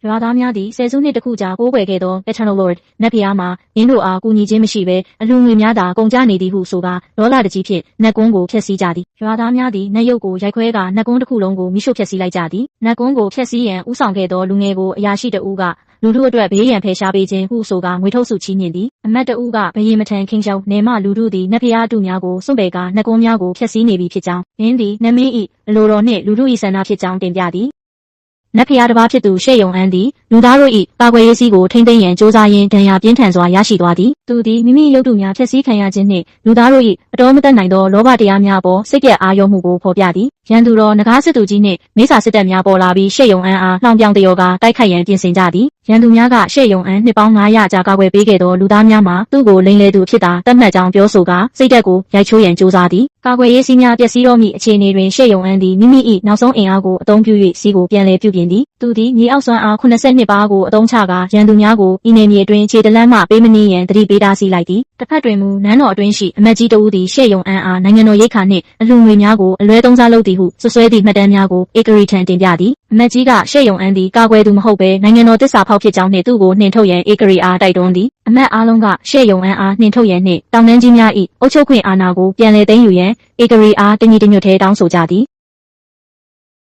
ရွာသားများသည်ဆယ်စုနှစ်တစ်ခုကြာကိုးကွယ်ခဲ့သော Eternal Lord နတ်ဖျားမှာမင်းတို့အားကူညီခြင်းမရှိဘဲအလူငွေများသာကုန်ကျနေသည်ဟုဆိုကာဒေါလတကြီးဖြင့်နတ်ကွန်းကိုဖျက်ဆီးကြသည်ရွာသားများသည်နတ်ရုပ်ကိုရိုက်ခွဲကာနတ်ကွန်းတစ်ခုလုံးကိုမိရှို့ဖျက်ဆီးလိုက်ကြသည်နတ်ကွန်းကိုဖျက်ဆီးရန်ဦးဆောင်ခဲ့သောလူငယ်ကိုအရာရှိတဦးကလူထုအတွက်ဘေးရန်ဖယ်ရှားပေးခြင်းဟုဆိုကာငွေထုတ်စုချီးမြှင့်သည်အမတ်တဦးကဘယေမထန်ခင်းရှောင်းနေမလူထုသည်နတ်ဖျားအတုများကိုစွန့်ပယ်ကာနတ်ကွန်းများကိုဖျက်ဆီးနေပြီဖြစ်ကြောင်းမင်းသည်နတ်မင်း၏အလိုတော်နှင့်လူထု၏ဆန္ဒဖြစ်ကြောင်းတင်ပြသည်နတ်ဖျားတစ်ပါးဖြစ်သူရှေ့ယုံအန်းသည်လူသားတို့၏ကာကွယ်ရေးစည်းကိုထိမ့်သိမ်းရန်စ조사ရင်းဒဏ်ရာပြင်းထန်စွာရရှိသွားသည်သူသည်မိမိရုပ်တုများဖျက်ဆီးခံရခြင်းနှင့်လူသားတို့၏အတော်မတတ်နိုင်သောလောဘတရားများအပေါ်စိတ်ပြတ်အာရုံမှုကိုဖော်ပြသည်ရန်သူတော်နဂါးစစ်သူကြီးနှင့်မိစ္ဆာစစ်တပ်များပေါ်လာပြီးရှေ့ယုံအန်းအားလှောင်ပြောင်တရော်ကတိုက်ခိုက်ရန်ပြင်ဆင်ကြသည်ရန်သူများကရှေ့ယုံအန်းနှစ်ပေါင်း900ကြာကာကွယ်ပေးခဲ့သောလူသားများမှာသူ့ကိုလိမ်လည်သူဖြစ်တာတတ်မှတ်ကြောင်းပြောဆိုကာစိတ်သက်ကိုရိုက်ချိုးရန်စ조사သည်ကာကွယ်ရေးစည်းများပျက်စီးတော့မည့်အခြေအနေတွင်ရှေ့ယုံအန်းသည်မိမိ၏နောက်ဆုံးအင်အားကိုအသုံးပြု၍စီးကိုပြန်လည်ပြုပြင်သည်သူသည်မြေအောက်စွမ်းအား82ပါးကိုအသုံးချကာရန်သူများကိုဤနယ်မြေအတွင်းခြေတလန်းမှပေးမနှီးရန်တတိပေးတားဆီးလိုက်သည်တစ်ဖက်တွင်မူနန်းတော်အတွင်းရှိအမတ်ကြီးတဦးသည်ရှေ့ယုံအန်းအားနိုင်ငံတော်ရိတ်ခါနှင့်အလှငွေများကိုအလွဲသုံးစားလုပ်သည်ဟုဆွဆွဲသည့်မှတ်တမ်းများကိုဧကရီထံတင်ပြသည်အမတ်ကြီးကရှေ့ယုံအန်းသည်ကာကွယ်သူမဟုတ်ဘဲနိုင်ငံတော်တစ္ဆာဖောက်ဖြစ်ကြောင်းနှင့်သူ့ကိုနှင်ထုတ်ရန်ဧကရီအားတိုက်တွန်းသည်အမတ်အားလုံးကရှေ့ယုံအန်းအားနှင်ထုတ်ရန်နှင့်တောင်တန်းကြီးများ၏အုပ်ချုပ်ခွင့်အာဏာကိုပြန်လည်သိမ်းယူရန်ဧကရီအားတညီတညွတ်ထဲတောင်းဆိုကြသည်